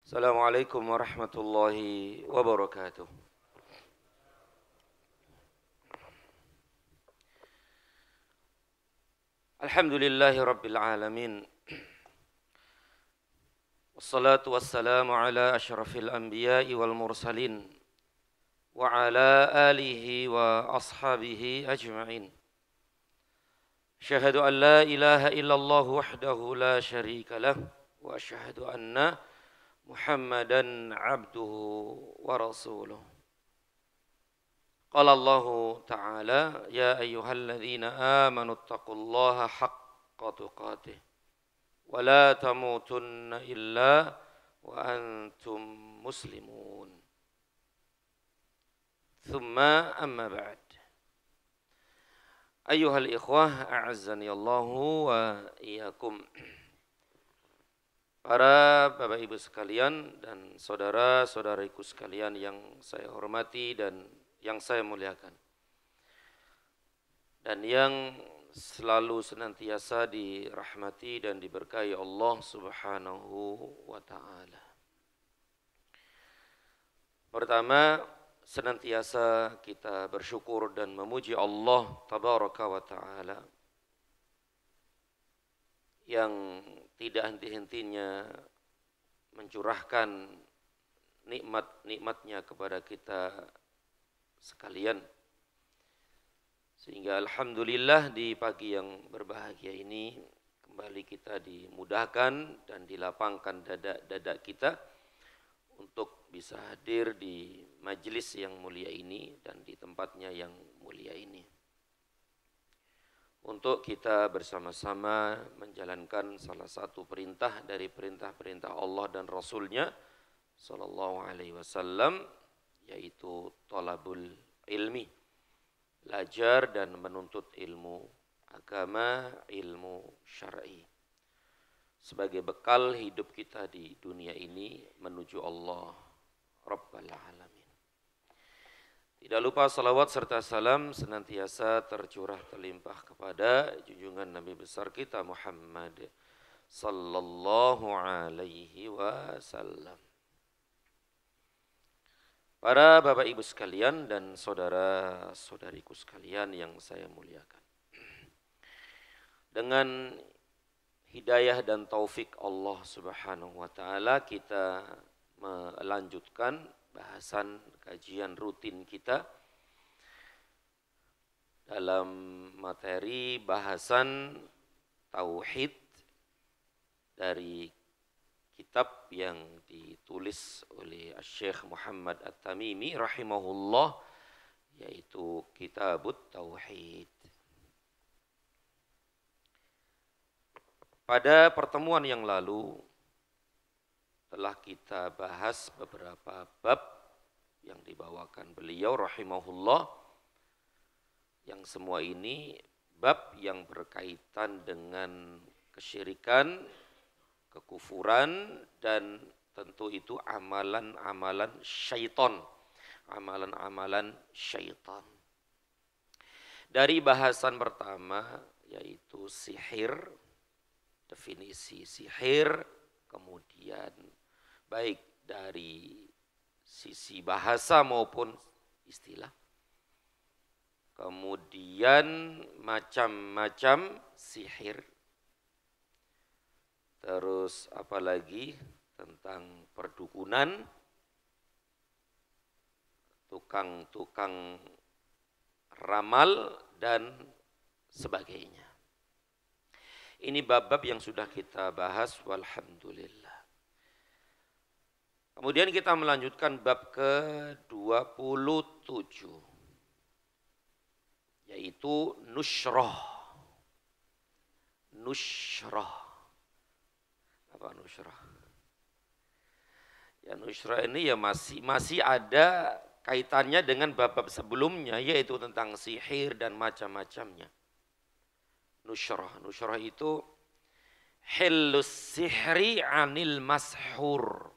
Assalamualaikum warahmatullahi wabarakatuh. Alhamdulillahi rabbil alamin. Wassalatu wassalamu ala asyrafil anbiya'i wal mursalin wa ala alihi wa ashabihi ajma'in. Syahadu an la ilaha illallah wahdahu la syarika lah wa asyhadu anna Muhammadan abduhu wa rasuluh. Qala Allah Ta'ala, ya ayyuhalladzina amanu taqullaha haqqa tuqatih wa la tamutunna illa wa antum muslimun. Thumma amma ba'd. Ayyuhal ikhwah, a'azzani Allahu wa iyyakum. Para Bapak Ibu sekalian dan saudara-saudariku sekalian yang saya hormati dan yang saya muliakan, dan yang selalu senantiasa dirahmati dan diberkahi Allah Subhanahu wa Ta'ala. Pertama, senantiasa kita bersyukur dan memuji Allah Tabaraka wa Ta'ala yang tidak henti-hentinya mencurahkan nikmat-nikmatnya kepada kita sekalian, sehingga alhamdulillah di pagi yang berbahagia ini kembali kita dimudahkan dan dilapangkan dada kita untuk bisa hadir di majelis yang mulia ini dan di tempatnya yang mulia ini, untuk kita bersama-sama menjalankan salah satu perintah dari perintah-perintah Allah dan Rasulnya Sallallahu Alaihi Wasallam, yaitu thalabul ilmi, belajar dan menuntut ilmu agama, ilmu syar'i, sebagai bekal hidup kita di dunia ini menuju Allah Rabbal Alamin. Tidak lupa salawat serta salam senantiasa tercurah terlimpah kepada junjungan Nabi besar kita Muhammad Sallallahu Alaihi Wasallam. Para Bapak Ibu sekalian dan saudara-saudariku sekalian yang saya muliakan, dengan hidayah dan taufik Allah Subhanahu wa Ta'ala, kita melanjutkan bahasan kajian rutin kita dalam materi bahasan tauhid dari kitab yang ditulis oleh Syekh Muhammad At-Tamimi rahimahullah, yaitu Kitabut Tauhid. Pada pertemuan yang lalu telah kita bahas beberapa bab yang dibawakan beliau rahimahullah, yang semua ini bab yang berkaitan dengan kesyirikan, kekufuran, dan tentu itu amalan-amalan syaitan. Amalan-amalan syaitan. Dari bahasan pertama, yaitu sihir, definisi sihir, kemudian baik dari sisi bahasa maupun istilah, kemudian macam-macam sihir, terus apalagi tentang perdukunan, tukang-tukang ramal, dan sebagainya. Ini bab-bab yang sudah kita bahas, walhamdulillah. Kemudian kita melanjutkan bab ke-27, yaitu nusyrah. Nusyrah. Apa nusyrah? Ya, nusyrah ini ya masih ada kaitannya dengan bab-bab sebelumnya, yaitu tentang sihir dan macam-macamnya. Nusyrah itu hillus sihri anil mashur,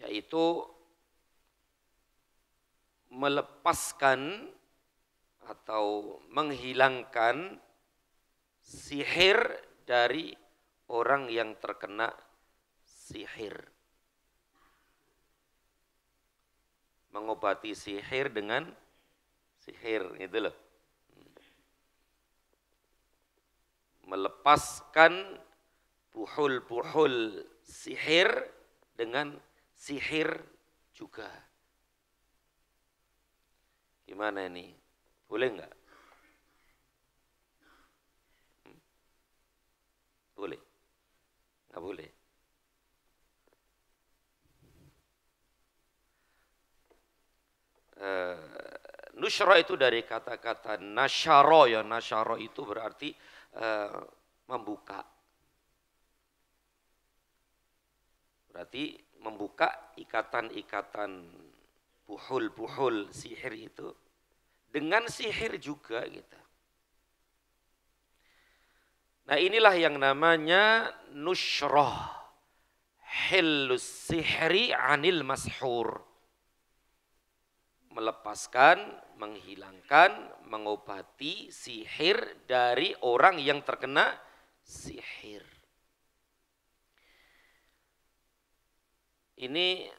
yaitu melepaskan atau menghilangkan sihir dari orang yang terkena sihir. Mengobati sihir dengan sihir, gitu loh. Melepaskan puhul-puhul sihir dengan sihir juga. Gimana ini? Boleh enggak? Boleh? Enggak boleh? Nusyra itu dari kata-kata nasyara ya. Nasyara itu berarti membuka. Berarti membuka ikatan-ikatan puhul-puhul sihir itu dengan sihir juga gitu. Nah inilah yang namanya nusyrah. Hillus sihri anil mashur. Melepaskan, menghilangkan, mengobati sihir dari orang yang terkena sihir. Ini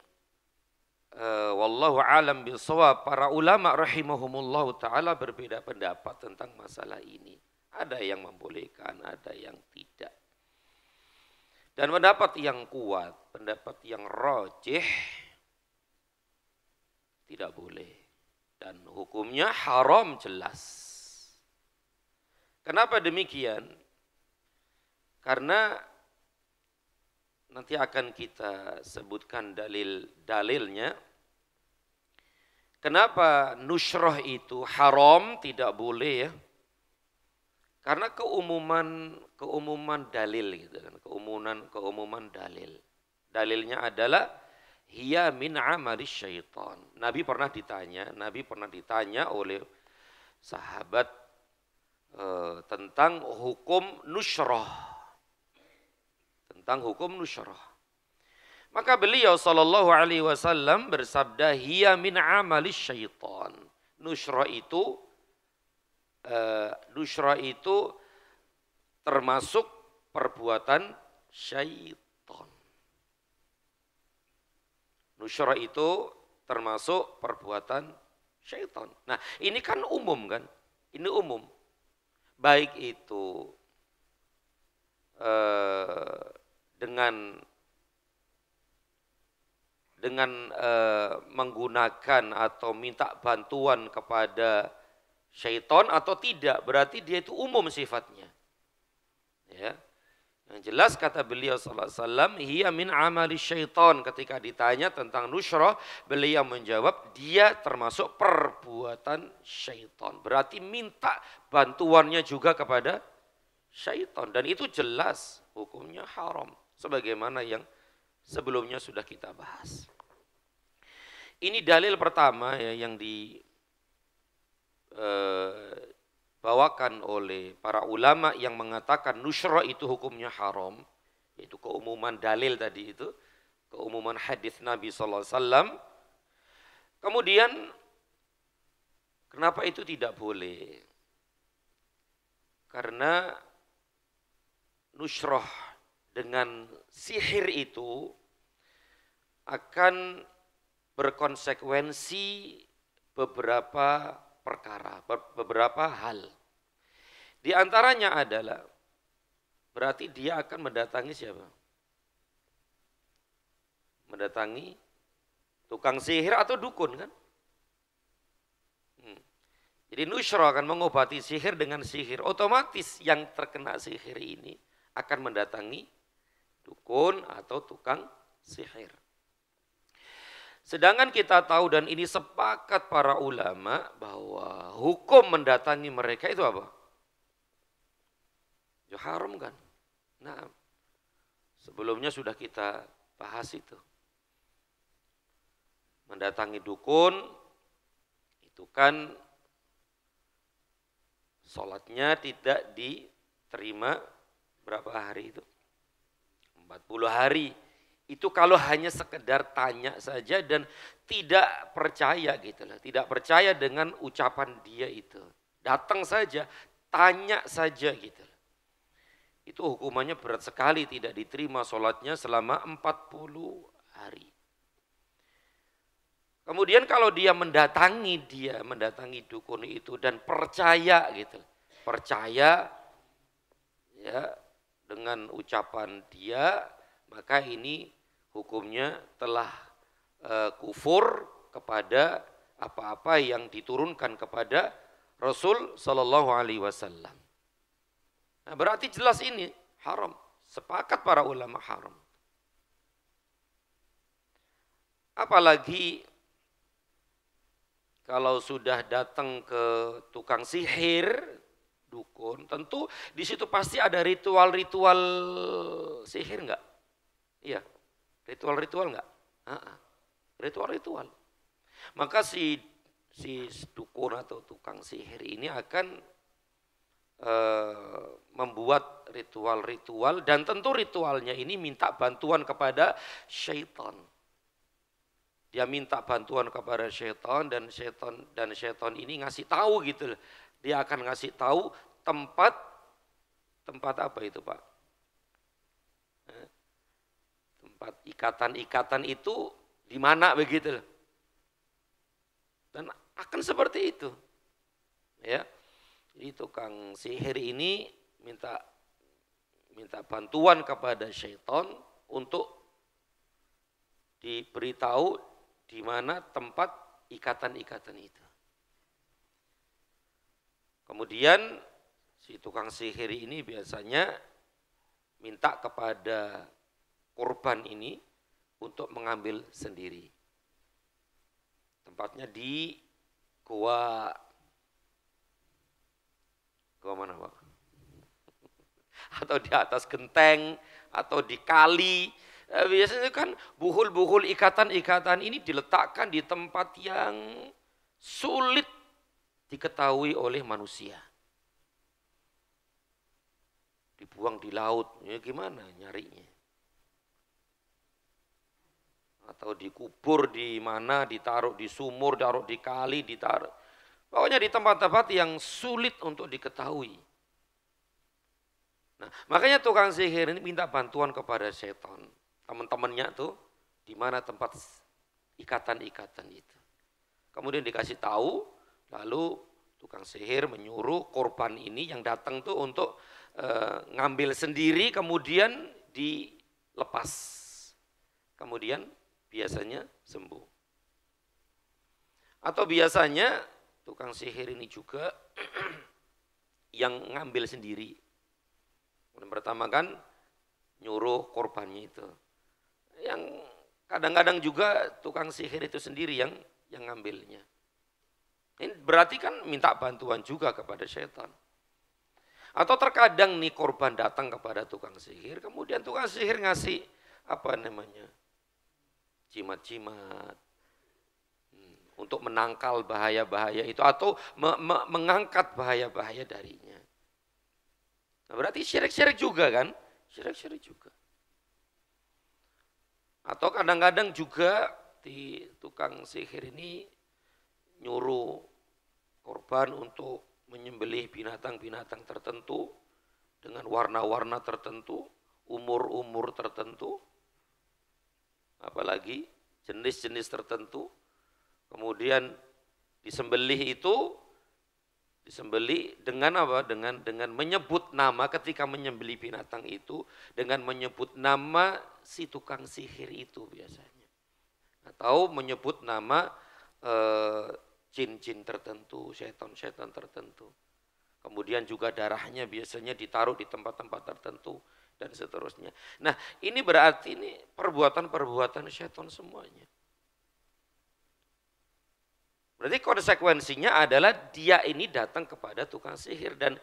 wallahu alam bisawab, para ulama rahimahumullah ta'ala berbeda pendapat tentang masalah ini. Ada yang membolehkan, ada yang tidak. Dan pendapat yang kuat, pendapat yang rajih, tidak boleh. Dan hukumnya haram jelas. Kenapa demikian? Karena nanti akan kita sebutkan dalil-dalilnya. Kenapa nusyrah itu haram, tidak boleh ya? Karena keumuman dalil gitu kan, keumuman dalil. Dalilnya adalah hiya min amali syaitan. Nabi pernah ditanya oleh sahabat tentang hukum nusyrah. Maka beliau sallallahu alaihi wasallam bersabda, hiya min amali syaitan. Nusyrah itu termasuk perbuatan syaitan. Nusyrah itu termasuk perbuatan syaitan. Nah ini kan umum kan, ini umum. Baik itu dengan menggunakan atau minta bantuan kepada syaitan atau tidak, berarti dia itu umum sifatnya. Ya. Yang jelas kata beliau sallallahu alaihi wasallam, hiya min amali syaitan. Ketika ditanya tentang nusyrah, beliau menjawab dia termasuk perbuatan syaitan. Berarti minta bantuannya juga kepada syaitan, dan itu jelas hukumnya haram sebagaimana yang sebelumnya sudah kita bahas. Ini dalil pertama ya yang dibawakan oleh para ulama yang mengatakan nusyrah itu hukumnya haram, yaitu keumuman dalil tadi itu, keumuman hadis Nabi sallallahu alaihi wasallam. Kemudian kenapa itu tidak boleh? Karena nusyrah dengan sihir itu akan berkonsekuensi beberapa perkara, beberapa hal. Di antaranya adalah berarti dia akan mendatangi siapa? Mendatangi tukang sihir atau dukun kan? Jadi nusyrah akan mengobati sihir dengan sihir. Otomatis yang terkena sihir ini akan mendatangi dukun atau tukang sihir. Sedangkan kita tahu dan ini sepakat para ulama bahwa hukum mendatangi mereka itu apa? Ya haram kan? Nah, sebelumnya sudah kita bahas itu. Mendatangi dukun itu kan sholatnya tidak diterima berapa hari itu? 40 hari. Itu kalau hanya sekedar tanya saja dan tidak percaya gitu lah. Tidak percaya dengan ucapan dia itu. Datang saja, tanya saja gitu lah. itu hukumannya berat sekali, tidak diterima sholatnya selama 40 hari. Kemudian kalau dia mendatangi dukun itu dan percaya gitu, percaya ya dengan ucapan dia, maka ini hukumnya telah kufur kepada apa-apa yang diturunkan kepada Rasul Shallallahu Alaihi Wasallam. Nah, berarti jelas ini haram, sepakat para ulama haram. Apalagi kalau sudah datang ke tukang sihir, dukun, tentu di situ pasti ada ritual-ritual sihir enggak? Iya, ritual-ritual enggak? Ritual-ritual. Maka si dukun atau tukang sihir ini akan membuat ritual-ritual, dan tentu ritualnya ini minta bantuan kepada syaitan. Dia minta bantuan kepada syaitan, dan syaitan ini ngasih tahu gitu. Dia akan ngasih tahu tempat apa itu, Pak? Tempat ikatan-ikatan itu di mana begitu. Dan akan seperti itu. Ya. Jadi tukang sihir ini minta bantuan kepada syaitan untuk diberitahu di mana tempat ikatan-ikatan itu. Kemudian si tukang sihir ini biasanya minta kepada korban ini untuk mengambil sendiri. Tempatnya di goa mana, Pak? Atau di atas genteng, atau di kali. Biasanya kan buhul-buhul ikatan-ikatan ini diletakkan di tempat yang sulit diketahui oleh manusia. Dibuang di laut, ya gimana nyarinya? Atau dikubur di mana, ditaruh di sumur, ditaruh di kali, ditaruh. Pokoknya di tempat-tempat yang sulit untuk diketahui. Nah, makanya tukang sihir ini minta bantuan kepada setan. Teman-temannya tuh di mana tempat ikatan-ikatan itu. Kemudian dikasih tahu, lalu tukang sihir menyuruh korban ini yang datang tuh untuk ngambil sendiri, kemudian dilepas. Kemudian biasanya sembuh. Atau biasanya tukang sihir ini juga yang ngambil sendiri. Yang pertama kan nyuruh korbannya itu. Yang kadang-kadang juga tukang sihir itu sendiri yang ngambilnya. Ini berarti kan minta bantuan juga kepada setan. Atau terkadang nih korban datang kepada tukang sihir, kemudian tukang sihir ngasih jimat-jimat untuk menangkal bahaya-bahaya itu, atau mengangkat bahaya-bahaya darinya. Nah, berarti syirik-syirik juga kan? Syirik-syirik juga. Atau kadang-kadang juga di tukang sihir ini nyuruh korban untuk menyembelih binatang-binatang tertentu dengan warna-warna tertentu, umur-umur tertentu, apalagi jenis-jenis tertentu. Kemudian disembelih dengan apa? Dengan menyebut nama, ketika menyembelih binatang itu dengan menyebut nama si tukang sihir itu biasanya. Atau menyebut nama jin-jin tertentu, setan-setan tertentu. Kemudian juga darahnya biasanya ditaruh di tempat-tempat tertentu dan seterusnya. Nah, ini berarti ini perbuatan-perbuatan setan semuanya. Berarti konsekuensinya adalah dia ini datang kepada tukang sihir, dan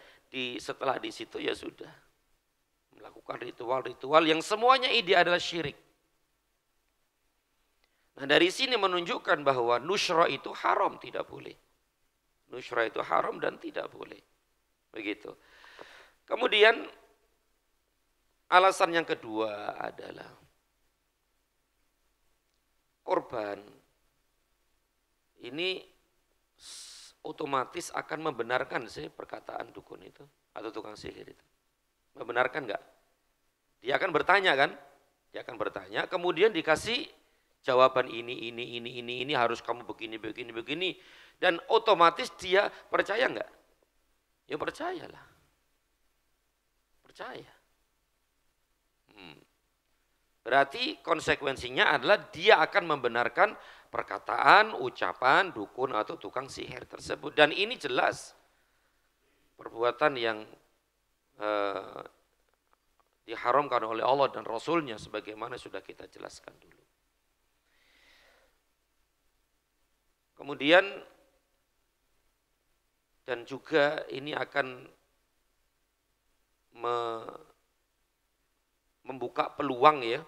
setelah di situ ya sudah melakukan ritual-ritual yang semuanya ini adalah syirik. Nah, dari sini menunjukkan bahwa nusyra itu haram, tidak boleh. Nusyra itu haram dan tidak boleh. Begitu. Kemudian alasan yang kedua adalah korban ini otomatis akan membenarkan sih perkataan dukun itu atau tukang sihir itu. Membenarkan enggak? Dia akan bertanya kan? Dia akan bertanya, kemudian dikasih jawaban ini harus kamu begini. Dan otomatis dia percaya enggak? Ya percayalah. Percaya. Berarti konsekuensinya adalah dia akan membenarkan perkataan, ucapan, dukun atau tukang sihir tersebut. Dan ini jelas perbuatan yang diharamkan oleh Allah dan Rasulnya sebagaimana sudah kita jelaskan dulu. Kemudian dan juga ini akan membuka peluang ya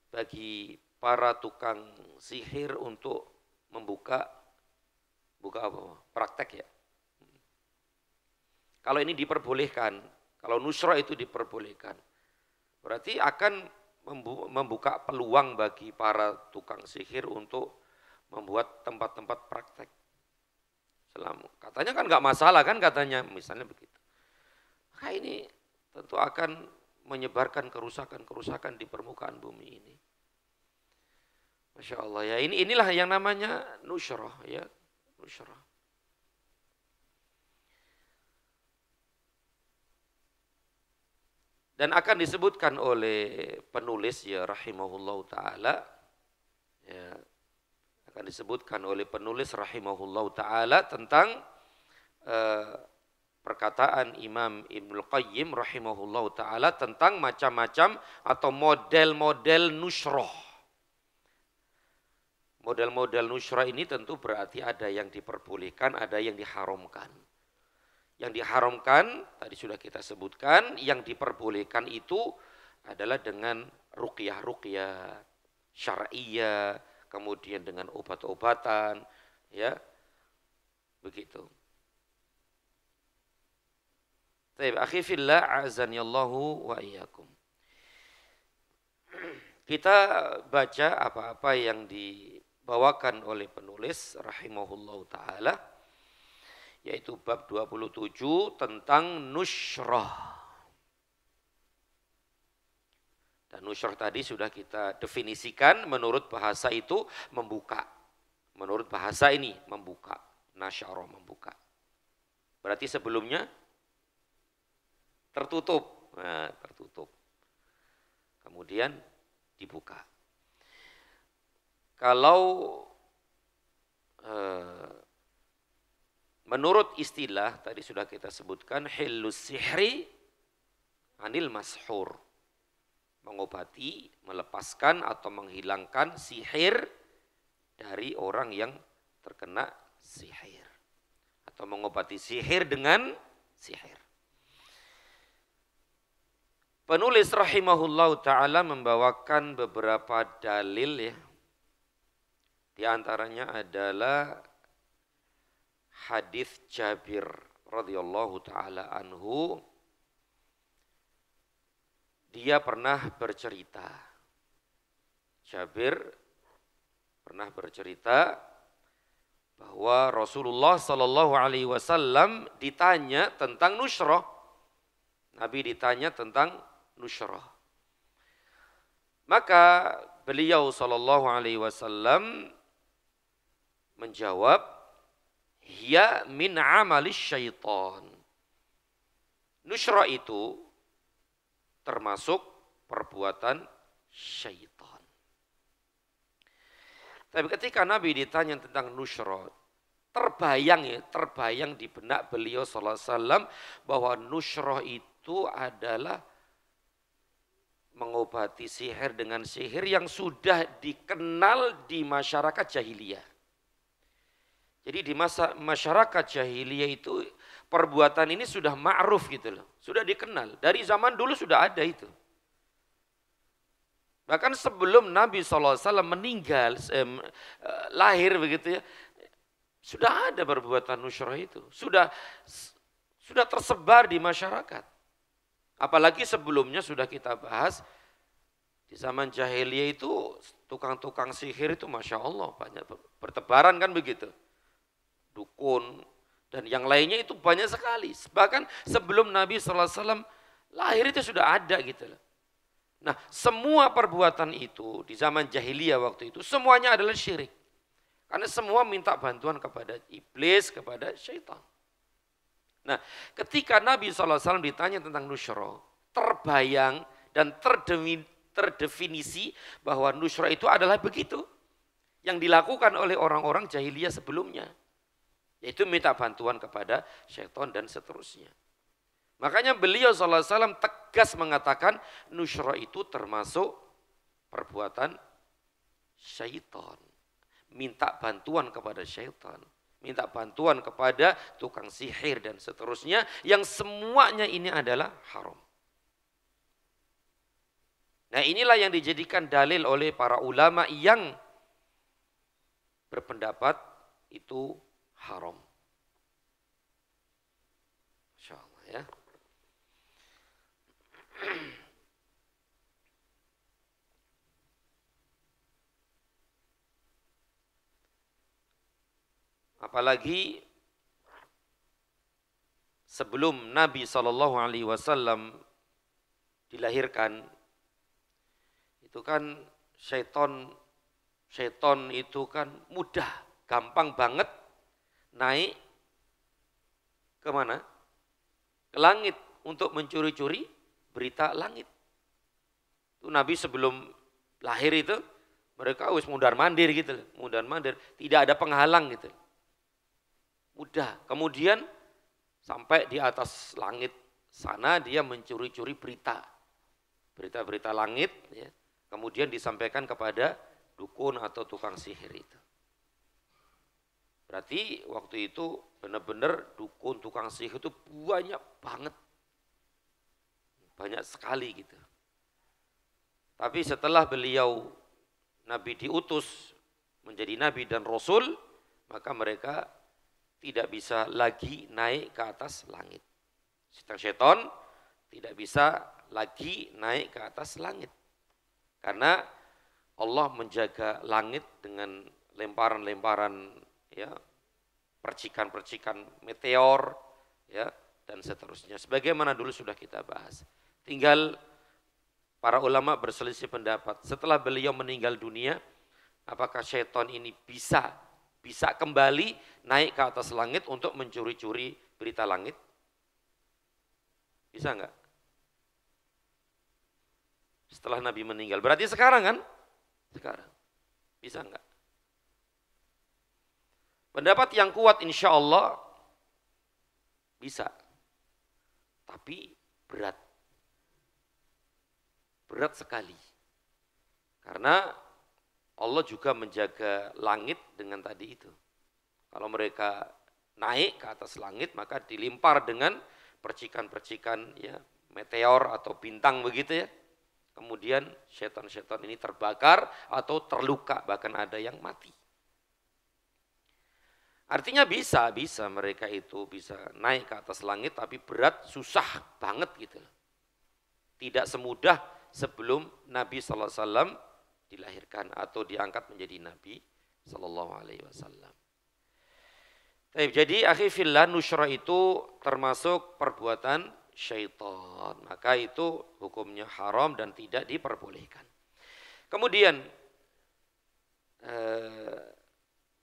bagi para tukang sihir untuk membuka praktek ya. Kalau ini diperbolehkan, kalau nusrah itu diperbolehkan, berarti akan membuka peluang bagi para tukang sihir untuk membuat tempat-tempat praktek. Katanya kan nggak masalah kan katanya, misalnya begitu. Maka ini tentu akan menyebarkan kerusakan-kerusakan di permukaan bumi ini. Masya Allah ya, inilah yang namanya nusrah ya, nusrah. Dan akan disebutkan oleh penulis ya rahimahullahu taala ya, akan disebutkan oleh penulis rahimahullahu taala tentang perkataan Imam Ibnul Qayyim rahimahullahu taala tentang macam-macam atau model-model nusrah. Model-model nusrah ini tentu berarti ada yang diperbolehkan, ada yang diharamkan. Yang diharamkan tadi sudah kita sebutkan, yang diperbolehkan itu adalah dengan ruqyah-ruqyah syar'iyah, kemudian dengan obat-obatan, ya. Begitu. Baik, akhi fillah a'azanillahu wa iyyakum. Kita baca apa-apa yang dibawakan oleh penulis rahimahullahu taala, yaitu bab 27 tentang nusrah. Dan nusrah tadi sudah kita definisikan menurut bahasa itu membuka. Menurut bahasa ini membuka, nasyarah membuka. Berarti sebelumnya tertutup. Nah, tertutup. Kemudian dibuka. Kalau menurut istilah tadi sudah kita sebutkan hillus sihri anil mashur. Mengobati, melepaskan atau menghilangkan sihir dari orang yang terkena sihir. Atau mengobati sihir dengan sihir. Penulis rahimahullahu ta'ala membawakan beberapa dalil ya. Di antaranya adalah hadis Jabir radhiyallahu ta'ala anhu. Dia pernah bercerita. Jabir pernah bercerita bahwa Rasulullah sallallahu alaihi wasallam ditanya tentang nusrah. Nabi ditanya tentang nusrah. Maka beliau sallallahu alaihi wasallam menjawab, "Hiya min amalis syaitan." Nusrah itu termasuk perbuatan syaitan. Tapi ketika Nabi ditanya tentang nusrah, terbayang di benak beliau sallallahu alaihi wasallam bahwa nusrah itu adalah mengobati sihir dengan sihir yang sudah dikenal di masyarakat jahiliyah. Jadi di masa masyarakat jahiliyah itu perbuatan ini sudah ma'ruf gitu loh. Sudah dikenal. Dari zaman dulu sudah ada itu. Bahkan sebelum Nabi SAW meninggal, lahir begitu ya, sudah ada perbuatan nusrah itu. Sudah tersebar di masyarakat. Apalagi sebelumnya sudah kita bahas, di zaman jahiliyah itu tukang-tukang sihir itu Masya Allah banyak bertebaran kan begitu. Dukun dan yang lainnya itu banyak sekali. Bahkan sebelum Nabi SAW Lahir itu sudah ada gitu loh. Nah, semua perbuatan itu di zaman jahiliyah waktu itu semuanya adalah syirik. Karena semua minta bantuan kepada iblis, kepada syaitan. Nah, ketika Nabi SAW ditanya tentang nusyra, terbayang dan terdefinisi bahwa nusyra itu adalah begitu. Yang dilakukan oleh orang-orang jahiliyah sebelumnya. Yaitu minta bantuan kepada syaitan dan seterusnya. Makanya beliau SAW tegas mengatakan nusyra itu termasuk perbuatan syaitan. Minta bantuan kepada syaitan. Minta bantuan kepada tukang sihir dan seterusnya. Yang semuanya ini adalah haram. Nah, inilah yang dijadikan dalil oleh para ulama yang berpendapat itu haram. Masya Allah ya. Apalagi sebelum Nabi SAW dilahirkan, itu kan syaitan itu kan mudah, gampang banget naik kemana? Ke langit untuk mencuri-curi berita langit. Itu Nabi sebelum lahir itu mereka harus mundar-mandir gitu, mundar-mandir, tidak ada penghalang gitu. Mudah. Kemudian sampai di atas langit sana dia mencuri-curi berita-berita langit, ya. Kemudian disampaikan kepada dukun atau tukang sihir itu. Berarti waktu itu benar-benar dukun, tukang sihir itu banyak banget. Banyak sekali gitu. Tapi setelah beliau Nabi diutus menjadi Nabi dan Rasul, maka mereka tidak bisa lagi naik ke atas langit. Setan tidak bisa lagi naik ke atas langit. Karena Allah menjaga langit dengan lemparan-lemparan, ya, percikan-percikan meteor, ya, dan seterusnya. Sebagaimana dulu sudah kita bahas. Tinggal para ulama berselisih pendapat. Setelah beliau meninggal dunia, apakah syaitan ini bisa kembali naik ke atas langit untuk mencuri-curi berita langit? Bisa enggak? Setelah Nabi meninggal. Berarti sekarang kan? Sekarang. Bisa enggak? Pendapat yang kuat insya Allah bisa. Tapi berat. Berat sekali. Karena Allah juga menjaga langit dengan tadi itu. Kalau mereka naik ke atas langit maka dilimpar dengan percikan-percikan, ya, meteor atau bintang begitu ya. Kemudian setan-setan ini terbakar atau terluka, bahkan ada yang mati. Artinya bisa mereka itu bisa naik ke atas langit tapi berat, susah banget gitu. Tidak semudah sebelum Nabi SAW dilahirkan atau diangkat menjadi Nabi SAW. Jadi akhi fillah, nusyra itu termasuk perbuatan syaitan. Maka itu hukumnya haram dan tidak diperbolehkan. Kemudian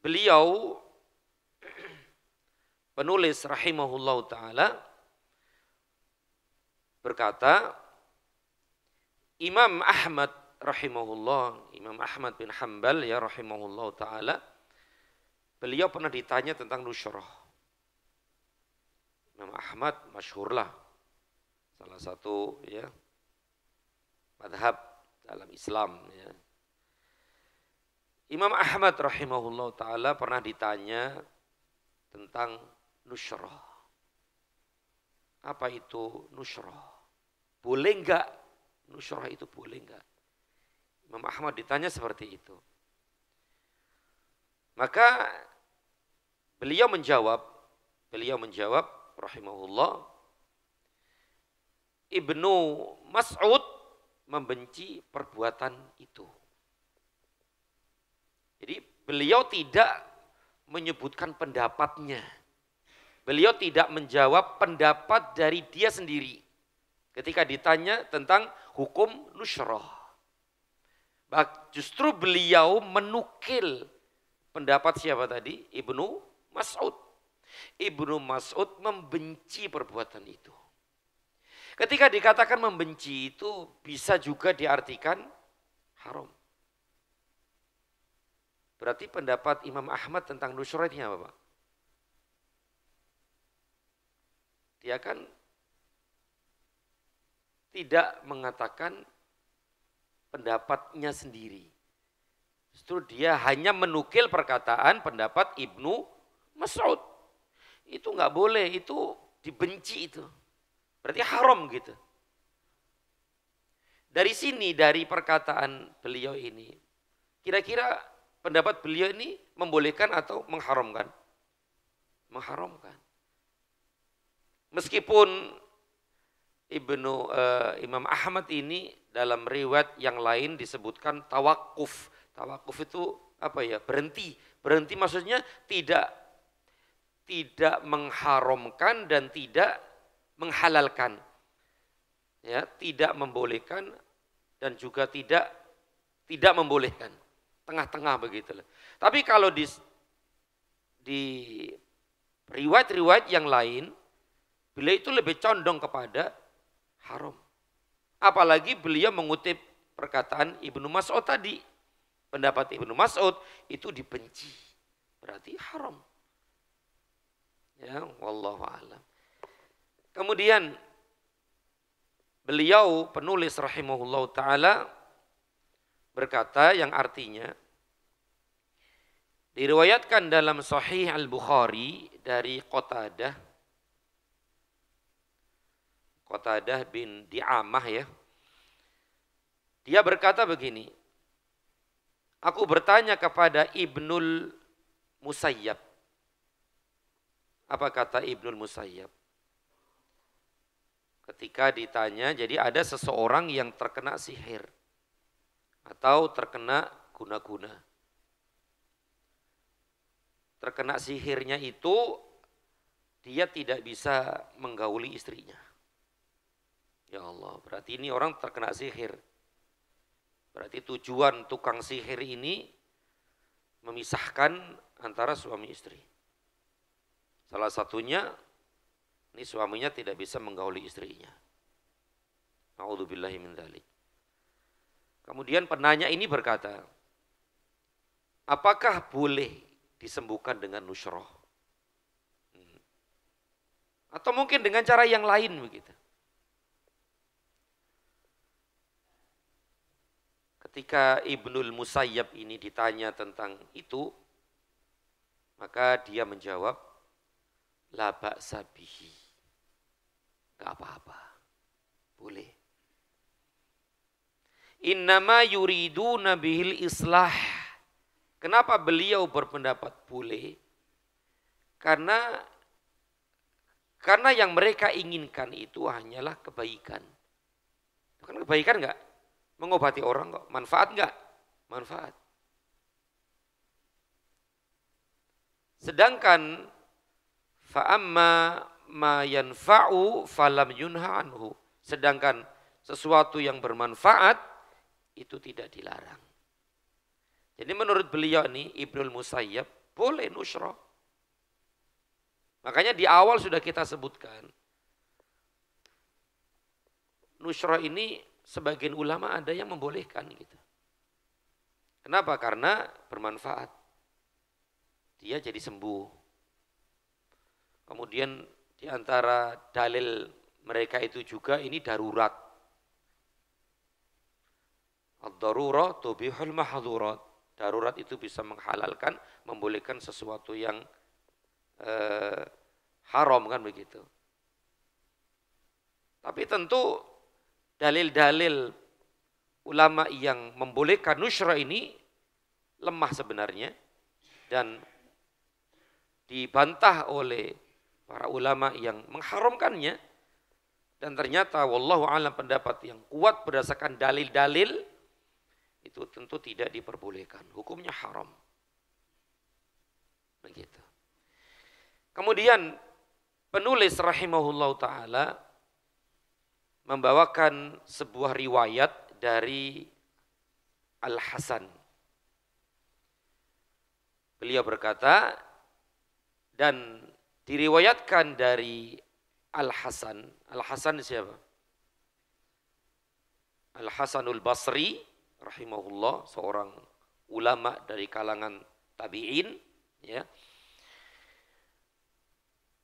beliau penulis rahimahullah ta'ala berkata, Imam Ahmad rahimahullah, Imam Ahmad bin Hanbal ya rahimahullah ta'ala, beliau pernah ditanya tentang nusyra. Imam Ahmad masyhurlah, salah satu ya madhab dalam Islam ya. Imam Ahmad rahimahullah ta'ala pernah ditanya tentang nusyra. Apa itu nusyra? Boleh enggak? Nusyra itu boleh enggak? Imam Ahmad ditanya seperti itu. Maka beliau menjawab rahimahullah, Ibnu Mas'ud membenci perbuatan itu. Jadi beliau tidak menyebutkan pendapatnya. Beliau tidak menjawab pendapat dari dia sendiri. ketika ditanya tentang hukum nusyrah. Justru beliau menukil pendapat siapa tadi? Ibnu Mas'ud. Ibnu Mas'ud membenci perbuatan itu. Ketika dikatakan membenci itu bisa juga diartikan haram. Berarti pendapat Imam Ahmad tentang nusyrah ini apa, Pak? Dia kan tidak mengatakan pendapatnya sendiri. Justru dia hanya menukil perkataan pendapat Ibnu Mas'ud. Itu nggak boleh, itu dibenci itu. Berarti haram gitu. Dari sini, dari perkataan beliau ini, kira-kira pendapat beliau ini membolehkan atau mengharamkan? Mengharamkan. Meskipun Imam Ahmad ini dalam riwayat yang lain disebutkan tawakuf. Tawakuf itu apa ya? Berhenti. Berhenti maksudnya tidak mengharamkan dan tidak menghalalkan. Ya, tidak membolehkan dan juga tidak membolehkan. Tengah-tengah begitulah. Tapi kalau di riwayat-riwayat yang lain, beliau itu lebih condong kepada haram. Apalagi beliau mengutip perkataan Ibnu Mas'ud tadi. Pendapat Ibnu Mas'ud itu dibenci. Berarti haram. Ya, wallahu a'lam. Kemudian beliau penulis rahimahullah ta'ala berkata yang artinya diriwayatkan dalam Sahih Al-Bukhari dari Qatadah bin Di'amah ya. Dia berkata begini, aku bertanya kepada Ibnul Musayyab. Apa kata Ibnul Musayyab? Ketika ditanya, jadi ada seseorang yang terkena sihir atau terkena guna-guna. Terkena sihirnya itu dia tidak bisa menggauli istrinya. Ya Allah, berarti ini orang terkena sihir. Berarti tujuan tukang sihir ini memisahkan antara suami istri. Salah satunya, ini suaminya tidak bisa menggauli istrinya. A'udzubillahi min dzalik. Kemudian penanya ini berkata, apakah boleh disembuhkan dengan nusyrah? Atau mungkin dengan cara yang lain begitu. Ketika Ibnul Musayyab ini ditanya tentang itu, maka dia menjawab, la ba'sa bihi. Gak apa-apa, boleh. Innama yuriduna bihil islah. Kenapa beliau berpendapat boleh? Karena yang mereka inginkan itu hanyalah kebaikan. Kan kebaikan enggak? Mengobati orang kok. Manfaat enggak? Manfaat. Sedangkan fa'amma ma yanfa'u falam yunha anhu. Sedangkan sesuatu yang bermanfaat itu tidak dilarang. Jadi menurut beliau ini Ibnul Musayyab boleh nusyrah. Makanya di awal sudah kita sebutkan. Nusyrah ini sebagian ulama ada yang membolehkan gitu. Kenapa? Karena bermanfaat. Dia jadi sembuh. Kemudian di antara dalil mereka itu juga ini darurat. Ad-darurah tubihul mahdhurat. Darurat itu bisa menghalalkan, membolehkan sesuatu yang haram kan begitu. Tapi tentu dalil-dalil ulama yang membolehkan nusyrah ini lemah sebenarnya dan dibantah oleh para ulama yang mengharamkannya, dan ternyata wallahu a'lam pendapat yang kuat berdasarkan dalil-dalil itu tentu tidak diperbolehkan, hukumnya haram. Begitu. Kemudian penulis rahimahullah ta'ala membawakan sebuah riwayat dari Al-Hasan. Beliau berkata, dan diriwayatkan dari Al-Hasan. Al-Hasan siapa? Al-Hasanul Basri rahimahullah, seorang ulama dari kalangan tabi'in, ya.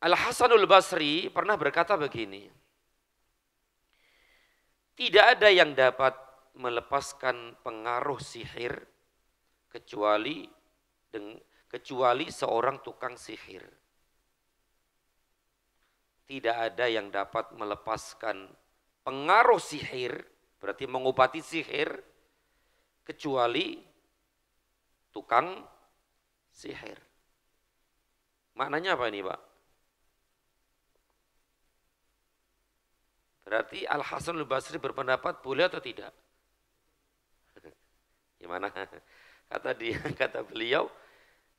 Al-Hasanul Basri pernah berkata begini, tidak ada yang dapat melepaskan pengaruh sihir kecuali seorang tukang sihir. Tidak ada yang dapat melepaskan pengaruh sihir, berarti mengobati sihir, kecuali tukang sihir. Maknanya apa ini, Pak? Berarti Al-Hasan Al-Basri berpendapat boleh atau tidak? Gimana? Kata beliau,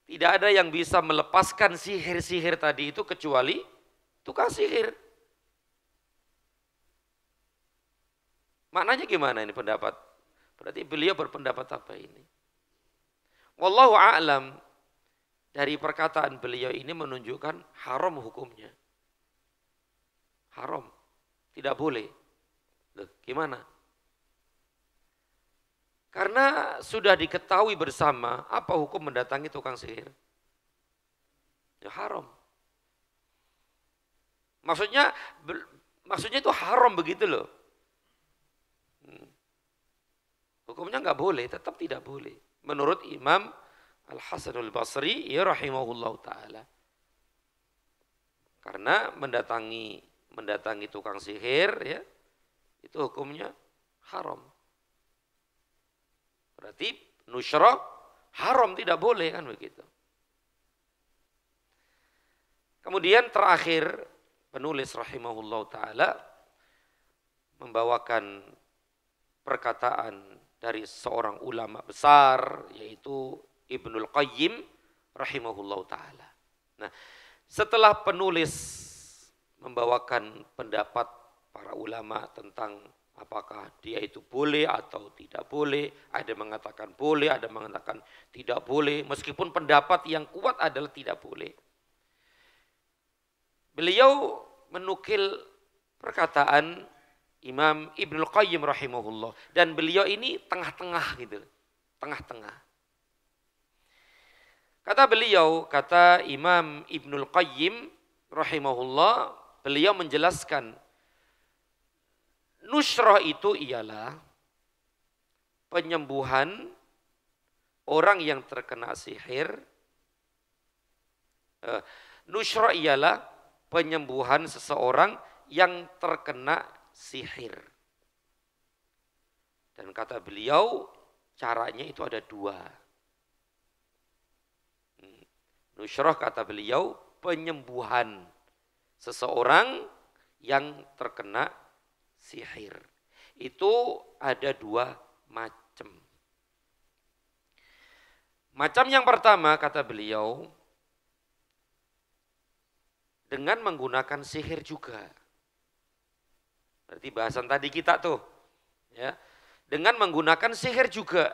tidak ada yang bisa melepaskan sihir-sihir tadi itu kecuali tukang sihir. Maknanya gimana ini pendapat? Berarti beliau berpendapat apa ini? Wallahu a'lam, dari perkataan beliau ini menunjukkan haram hukumnya. Haram. Tidak boleh. Loh, gimana? Karena sudah diketahui bersama apa hukum mendatangi tukang sihir. Ya haram. Maksudnya itu haram begitu loh. Hukumnya nggak boleh, tetap tidak boleh. Menurut Imam Al-Hasanul Basri, ya rahimahullah ta'ala. Karena mendatangi tukang sihir, ya, itu hukumnya haram. Berarti nusyrah haram, tidak boleh kan begitu. Kemudian terakhir penulis rahimahullah ta'ala membawakan perkataan dari seorang ulama besar, yaitu Ibnul Qayyim rahimahullah ta'ala. Nah, setelah penulis membawakan pendapat para ulama tentang apakah dia itu boleh atau tidak boleh. Ada yang mengatakan boleh, ada yang mengatakan tidak boleh. Meskipun pendapat yang kuat adalah tidak boleh. Beliau menukil perkataan Imam Ibnul Qayyim rahimahullah. Dan beliau ini tengah-tengah gitu. Tengah-tengah. Kata Imam Ibnul Qayyim rahimahullah, beliau menjelaskan nusyrah itu ialah penyembuhan orang yang terkena sihir. Nusyrah ialah penyembuhan seseorang yang terkena sihir. Dan kata beliau caranya itu ada dua. Nusyrah kata beliau penyembuhan seseorang yang terkena sihir. Itu ada dua macam. Macam yang pertama kata beliau, dengan menggunakan sihir juga. Berarti bahasan tadi kita tuh, ya, dengan menggunakan sihir juga.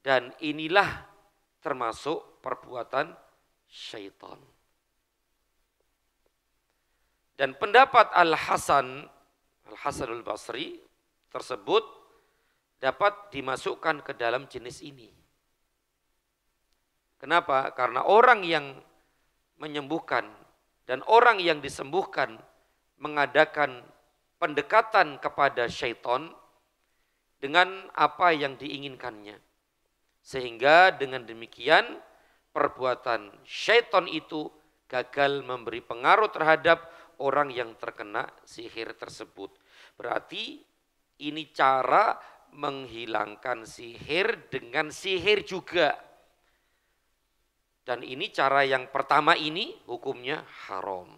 Dan inilah termasuk perbuatan syaitan. Dan pendapat Al-Hasanul Basri tersebut dapat dimasukkan ke dalam jenis ini. Kenapa? Karena orang yang menyembuhkan dan orang yang disembuhkan mengadakan pendekatan kepada syaitan dengan apa yang diinginkannya. Sehingga dengan demikian perbuatan syaitan itu gagal memberi pengaruh terhadap orang yang terkena sihir tersebut. Berarti ini cara menghilangkan sihir dengan sihir juga. Dan ini cara yang pertama ini hukumnya haram.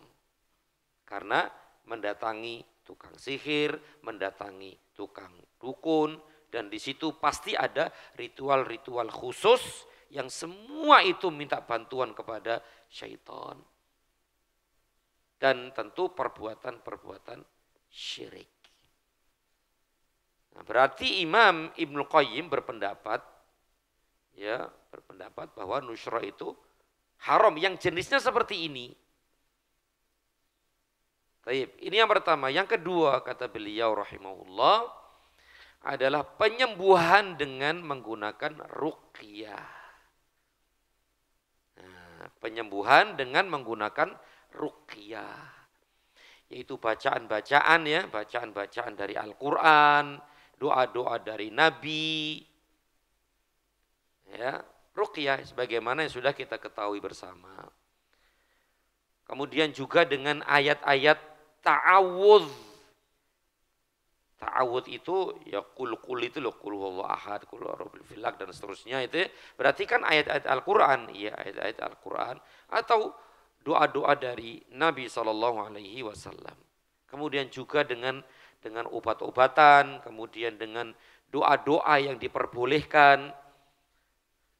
Karena mendatangi tukang sihir, mendatangi tukang dukun, dan di situ pasti ada ritual-ritual khusus yang semua itu minta bantuan kepada syaitan. Dan tentu perbuatan-perbuatan syirik. Nah, berarti Imam Ibnu Qayyim berpendapat bahwa nusyra itu haram yang jenisnya seperti ini. Baik, ini yang pertama. Yang kedua kata beliau rahimahullah adalah penyembuhan dengan menggunakan ruqyah. Nah, penyembuhan dengan menggunakan ruqyah, yaitu bacaan-bacaan bacaan-bacaan dari Al-Qur'an, doa-doa dari Nabi. Ya, ruqyah sebagaimana yang sudah kita ketahui bersama. Kemudian juga dengan ayat-ayat ta'awudz. Ta'awudz itu ya qul itu loh, qul huwallahu ahad, qul rabbil falaq dan seterusnya itu. Berarti kan ayat-ayat Al-Qur'an, ya ayat-ayat Al-Qur'an atau doa-doa dari Nabi SAW. Kemudian juga dengan obat-obatan, kemudian dengan doa-doa yang diperbolehkan.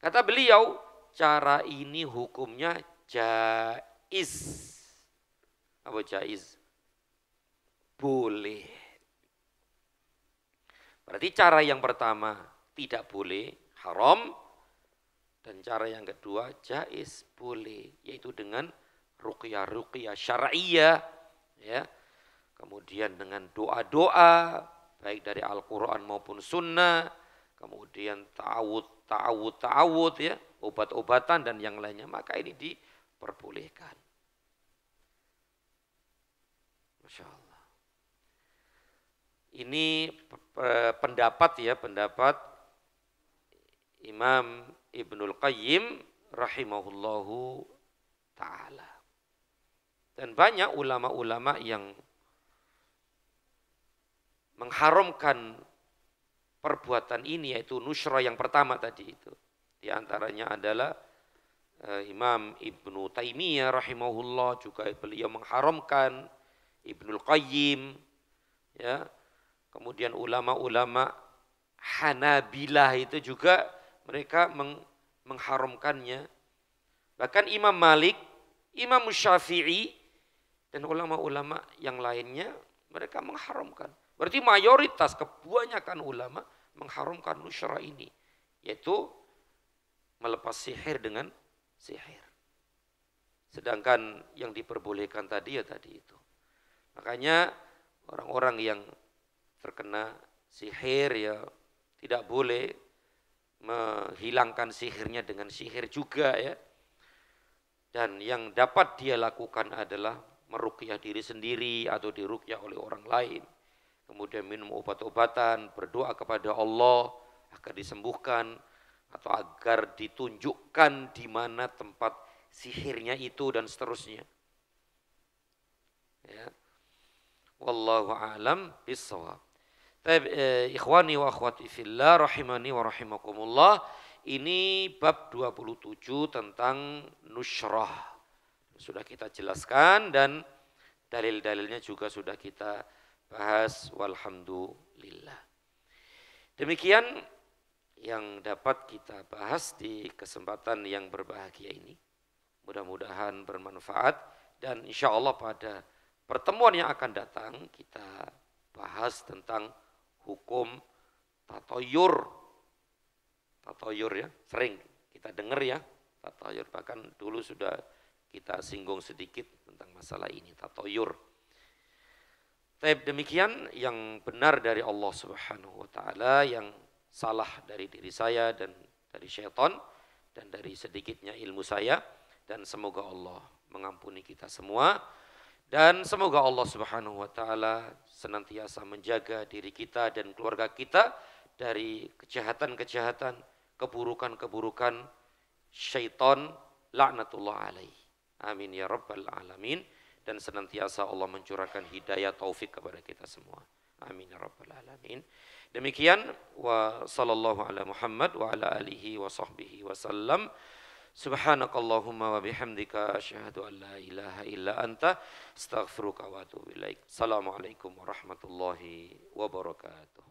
Kata beliau, cara ini hukumnya jaiz. Apa jaiz? Boleh. Berarti cara yang pertama tidak boleh, haram. Dan cara yang kedua jaiz, boleh. Yaitu dengan ruqyah syar'iyah. Ya. Kemudian dengan doa-doa, baik dari Al-Quran maupun sunnah. Kemudian ta'awud ya, obat-obatan dan yang lainnya. Maka ini diperbolehkan. Masya Allah. Ini pendapat Imam Ibnul Qayyim rahimahullahu ta'ala. Dan banyak ulama-ulama yang mengharamkan perbuatan ini, yaitu nusyra yang pertama tadi itu. Di antaranya adalah Imam Ibnu Taimiyah rahimahullah, juga beliau mengharamkan, Ibnul Qayyim, ya. Kemudian ulama-ulama Hanabilah itu juga mereka mengharamkannya. Bahkan Imam Malik, Imam Syafi'i dan ulama-ulama yang lainnya mereka mengharamkan. Berarti mayoritas kebanyakan ulama mengharamkan nusyra ini, yaitu melepas sihir dengan sihir. Sedangkan yang diperbolehkan tadi ya tadi itu. Makanya orang-orang yang terkena sihir ya tidak boleh menghilangkan sihirnya dengan sihir juga ya. Dan yang dapat dia lakukan adalah meruqyah diri sendiri atau diruqyah oleh orang lain. Kemudian minum obat-obatan, berdoa kepada Allah agar disembuhkan atau agar ditunjukkan di mana tempat sihirnya itu dan seterusnya. Ya. Wallahu a'lam bissawab. Ikhwani wa akhwati fillah rahimani wa rahimakumullah. Ini bab 27 tentang nusyrah. Sudah kita jelaskan dan dalil-dalilnya juga sudah kita bahas, walhamdulillah. Demikian yang dapat kita bahas di kesempatan yang berbahagia ini. Mudah-mudahan bermanfaat dan insya Allah pada pertemuan yang akan datang kita bahas tentang hukum tatoyur. Tatoyur ya, sering kita dengar ya, tatoyur. Bahkan dulu sudah kita singgung sedikit tentang masalah ini, tatoyur. Tapi demikian yang benar dari Allah Subhanahu wa taala, yang salah dari diri saya dan dari syaitan dan dari sedikitnya ilmu saya, dan semoga Allah mengampuni kita semua dan semoga Allah Subhanahu wa taala senantiasa menjaga diri kita dan keluarga kita dari kejahatan-kejahatan, keburukan-keburukan syaitan laknatullah alaih. Amin ya rabbal alamin. Dan senantiasa Allah mencurahkan hidayah taufik kepada kita semua. Amin ya rabbal alamin. Demikian wa sallallahu ala Muhammad wa ala alihi wa sahbihi wa sallam. Subhanakallahumma wa bihamdika asyhadu an la ilaha illa anta astaghfiruka wa atubu ilaik. Assalamualaikum warahmatullahi wabarakatuh.